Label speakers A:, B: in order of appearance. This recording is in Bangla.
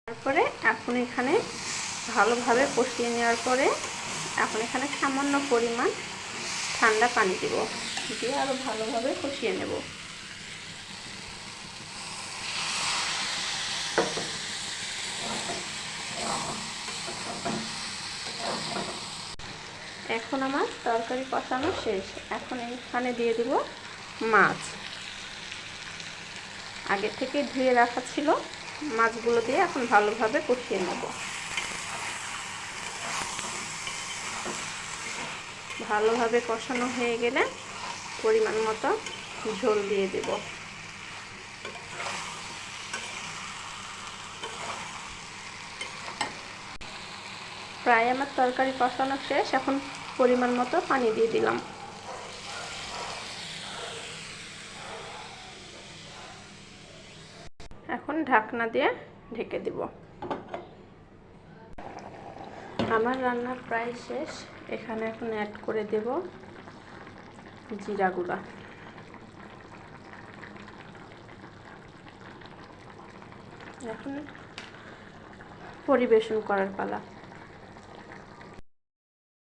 A: তারপরে এখন এখানে ভালোভাবে কষিয়ে নেওয়ার পরে এখন এখানে সামান্য পরিমাণ ঠান্ডা পানি দেব, দিয়ে আরও ভালোভাবে কষিয়ে নেব। এখন আমার তরকারি কষানো শেষ। এখন এখানে দিয়ে দেব মাছ। আগে থেকে ধুয়ে রাখা ছিল, মাছগুলো দিয়ে এখন ভালোভাবে কষিয়ে নেব। ভালোভাবে কষানো হয়ে গেলে পরিমাণ মতো ঝোল দিয়ে দেব। প্রায় আমার তরকারি কষানো শেষ। এখন পরিমাণ মতো পানি দিয়ে দিলাম। এখন ঢাকনা দিয়ে ঢেকে দেব। আমার রান্না প্রায় শেষ। এখানে এখন অ্যাড করে দেব জিরা গুঁড়া। এখন পরিবেশন করার পালা।